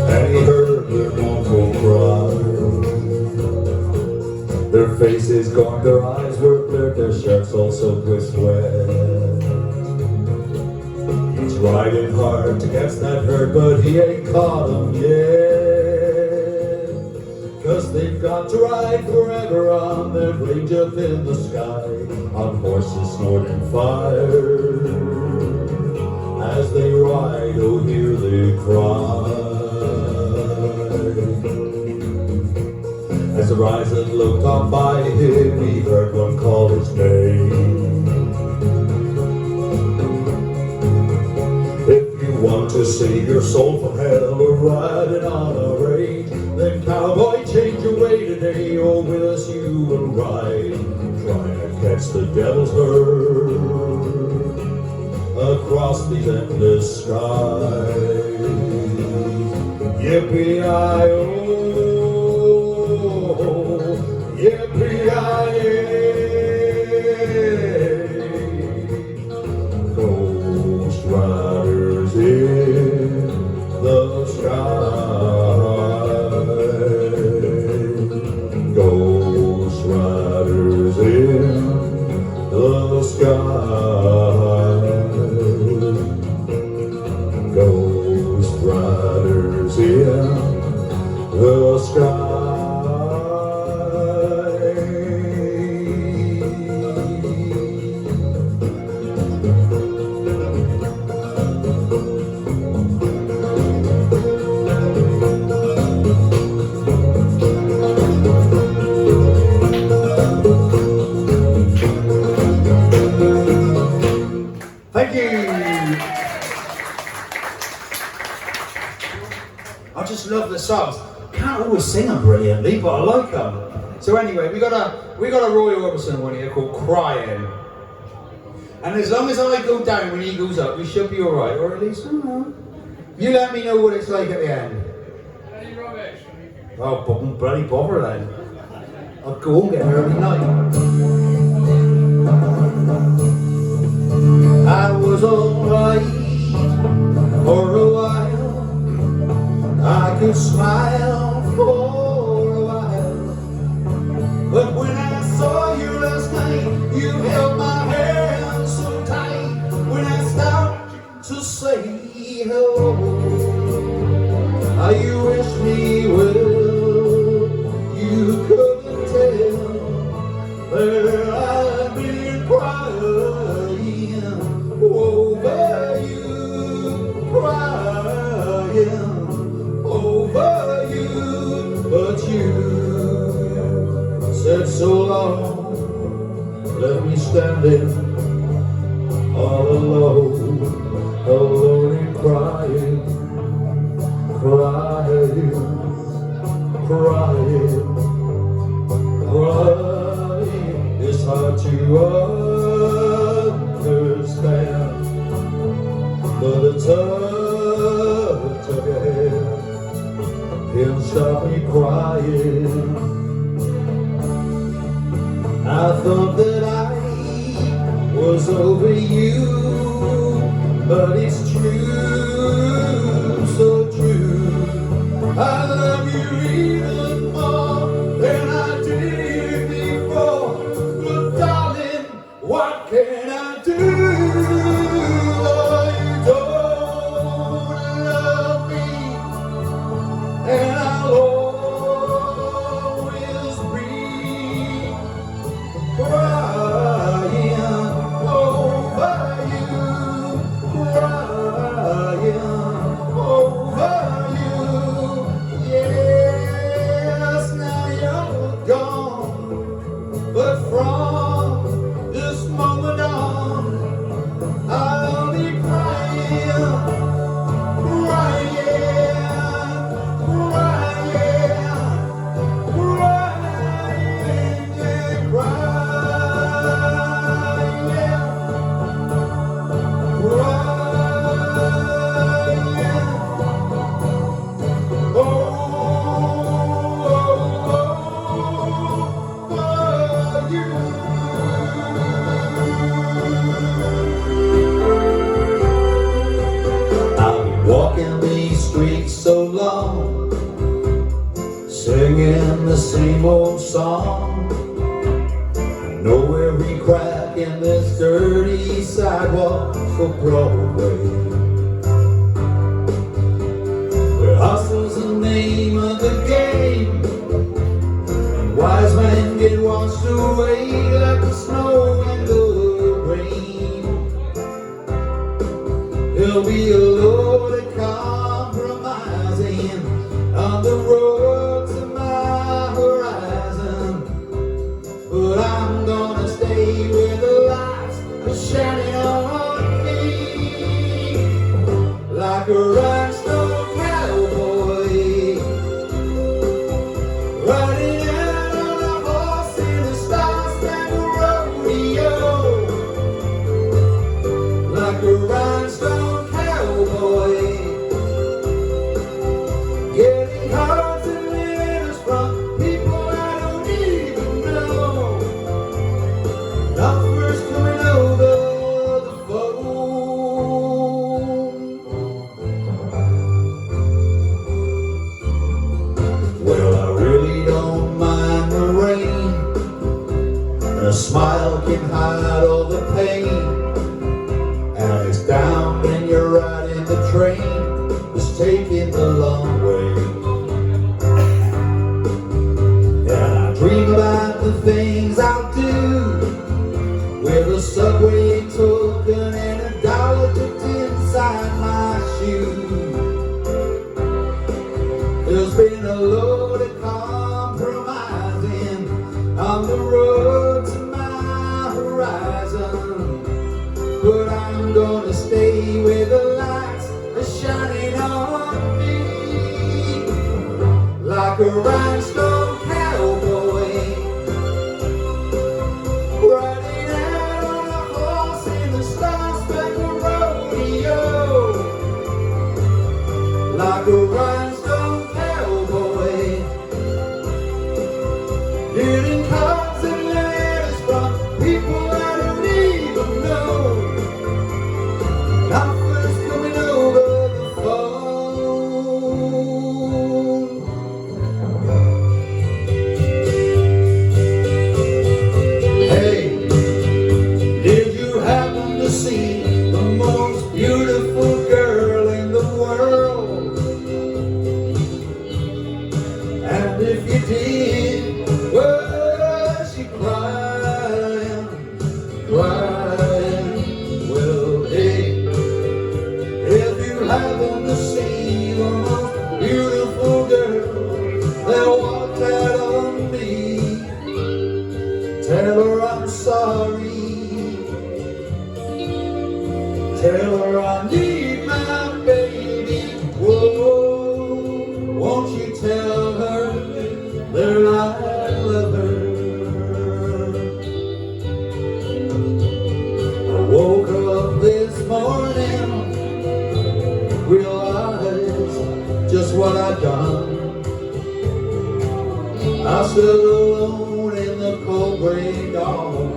And he heard their mournful cry. Their faces gone, their eyes were blurred, their shirts all soaked with sweat. He's riding hard to catch that herd, but he ain't caught them yet. 'Cause they've got to ride forever on that range up in the sky, on horses snorting fire. As they ride, oh, hear they cry. As the rising looked on by him, he heard one call his name. If you want to save your soul from hell or riding on a range, then cowboy, change your way today, or with us you will ride, trying to catch the devil's herd across these endless skies. Yippee-yi-oh, yippee-yi-yay, ghost riders in the sky. Ghost riders in the sky. sky. Ghost riders in the sky. Thank you. I just love the songs. Can't always sing them brilliantly, but I like them. So anyway, we got a Roy Orbison one here called "Crying," and as long as I go down when he goes up, we should be all right, or at least I don't know. You let me know what it's like at the end. Any rubbish? Oh, bloody bother then. I'll go and get an early night. I was alright for a while. I could smile for a while. But when I saw you last night, you held my hand so tight. When I stopped to say hello, how you wished me well. You couldn't tell that I'd been crying over you, crying over you. But you said so long, left me standing all alone, alone and crying, crying, crying, crying. It's hard to understand, but the touch of your hand can't stop me crying. I thought that I was over you, but it's true, so true. I love you even more than I did before. But darling, what can I do? Oh, you don't love me, and I'll always be crying over you, crying over you. Yes, now you're gone, but from this moment on, I'll be crying, crying, crying, crying, and I've been walking these streets so long, singing the same old song. I know every crack in this dirty sidewalk of Broadway, where hustle's the name of the game, and wise men get washed away like the snow and the rain. There'll be a load of compromising on the road to my horizon, but I'm gonna stay where the lights are shining on me, like a rhinestone cowboy riding out on a horse in a star-spangled rodeo, like a rhinestone cowboy getting hearts and letters from people I don't even know. Offers coming over the phone. Well, I really don't mind the rain and a smile smile can hide all the pain, and it's down when you're riding the train that's taking the long way. And I dream about the things I'll do with a subway token and $1 tucked inside my shoe. There's been a load of compromising on the road to my horizon, but I'm gonna stay where the lights are shining on me, like a rhinestone cowboy riding out on a horse in the star-spangled rodeo, like a rhinestone cowboy getting cards and letters from people I don't even know. I'm first coming over the phone. Hey, did you happen to see the most beautiful girl in the world? And if you did, was she crying, crying? Well, hey, if you happen to see the most beautiful girl that walked out on me, tell her I'm sorry. Tell her I need my baby. Whoa, won't you tell her that I love her? I woke up this morning, realized just what I'd done. I stood alone in the cold gray dawn.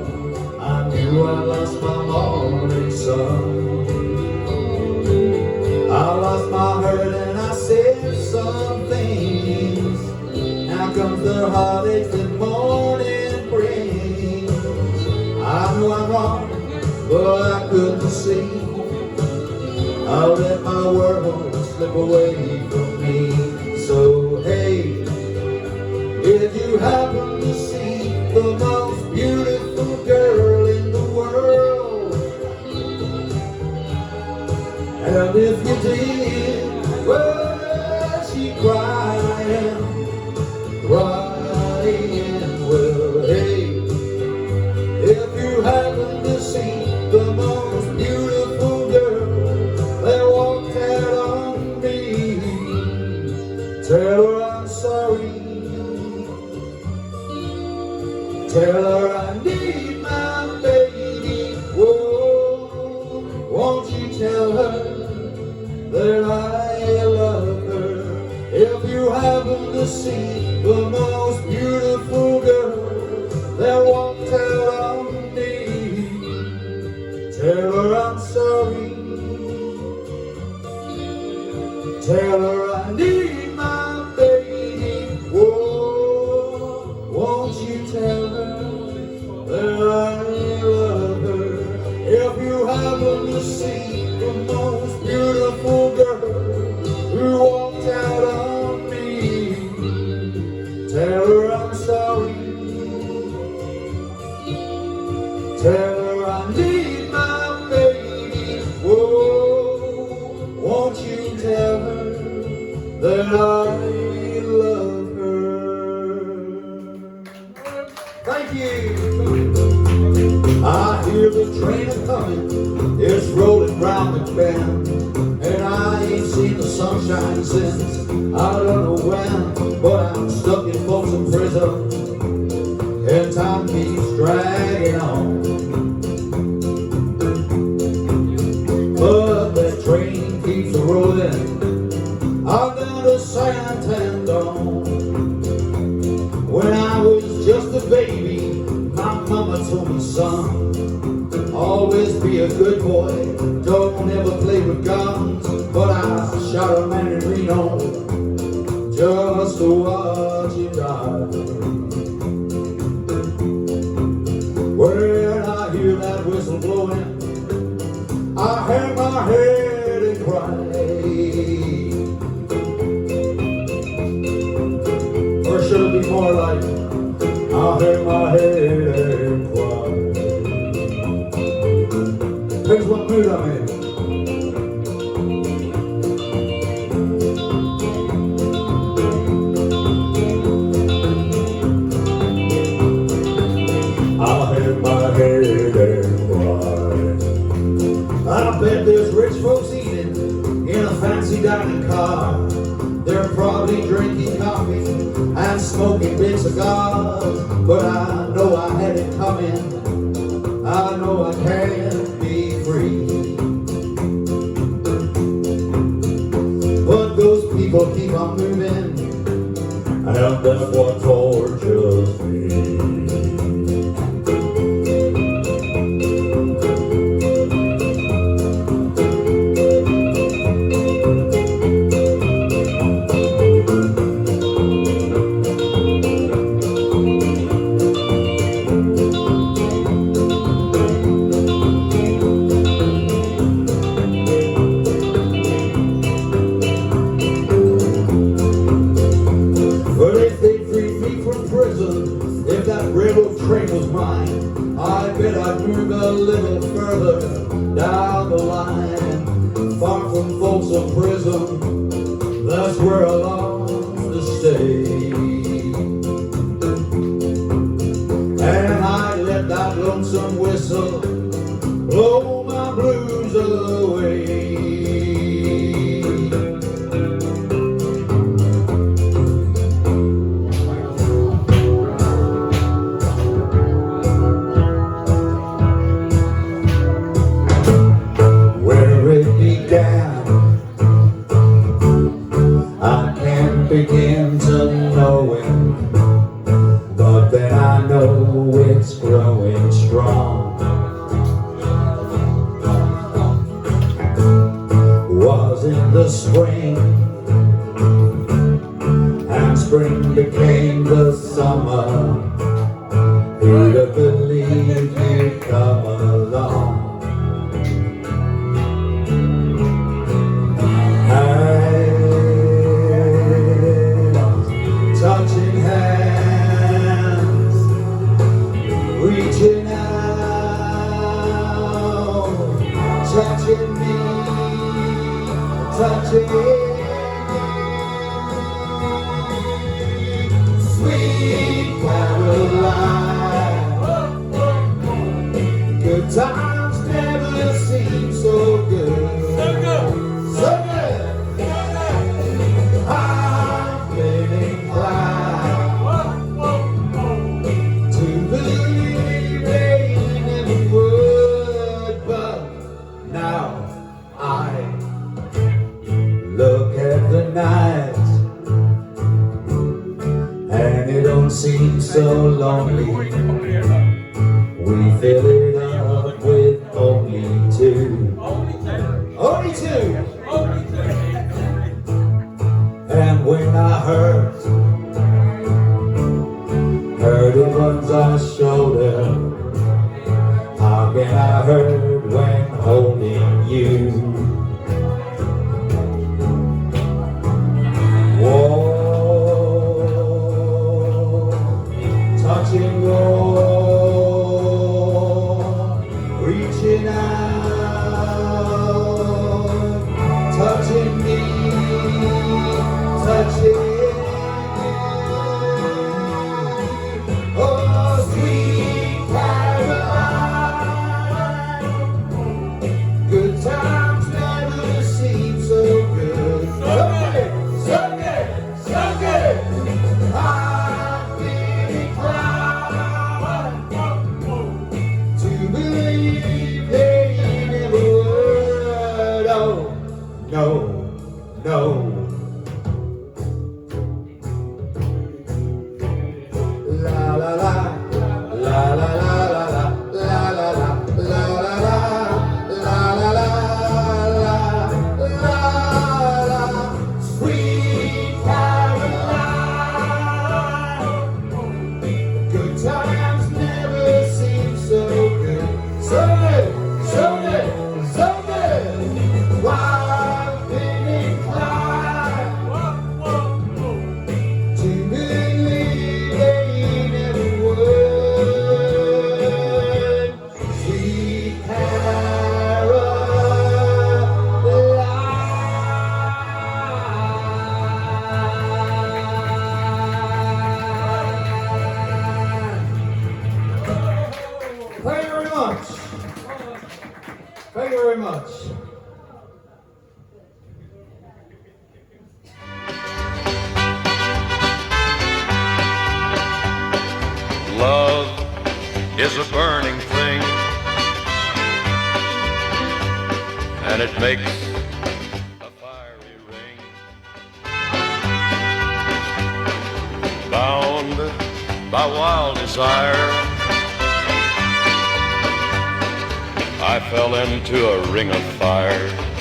I knew I lost my morning sun. I lost my hurt and I said some things. Now comes the heartache that morning brings. I knew I'm wrong, but I couldn't see. I let my world slip away from me. So hey, if you happen to see the most beautiful girl in the world, and if you did, was she crying, crying? Well, hey, if you happen to see the most beautiful girl that walked out on me, tell her I'm sorry. Tell her I need my baby. Whoa, won't you tell her that I love her? If you happen to see the most beautiful girl that walked out on me, tell her I'm sorry. Tell her I need my baby. Whoa, won't you tell her that I love her? If you happen to see the most beautiful girl who walked out on me, tell her I'm sorry. Tell her I need my baby. Whoa, won't you tell her that I love her? Thank you. I hear the train a-comin', it's rolling round the bend, and I ain't seen the sunshine since I don't know when, but I'm stuck in Folsom Prison, and time keeps dragging on. But that train keeps rolling out down to San Antone. When I was just a baby, my mama told me, son, always be a good boy, don't ever play with guns. But I shot a man in Reno just to watch him die. Well, only drinking coffee and smoking big cigars, but I know I had it coming. I know I can be free. But those people keep on moving, and that's what tortures me. If that railroad train was mine, I bet I'd move a little further down the line. Far from Folsom Prison, that's where I long to stay. And I let that lonesome whistle blow my blues away. I can't begin to know it, but then I know it's growing strong. Was in the spring, and spring became the summer. Who'd have believed you'd come along? Touching hands, reaching out, touching me, touching me. Sweet Caroline, good times never seem so good. So good, so good. Look at the night, and it don't seem so lonely. We fill it up with only two. Only two. And when I hurt it runs our shoulder. How can I hurt when holding you? Touching warm, reaching out, touching me, touching me. Oh, sweet Caroline, good times never seem so good. So good, so good, so good. I've been inclined to believe they never would. Oh, no, no. La la la, la la la la la la la la la la la la la la. Sweet Caroline, good times never seem so good. So good, so good, so good. Why I've been inclined to believe they never would. Sweet Caroline. Thank you very much. Thank you very much. is a burning thing, and it makes a fiery ring. Bound by wild desire, I fell into a ring of fire.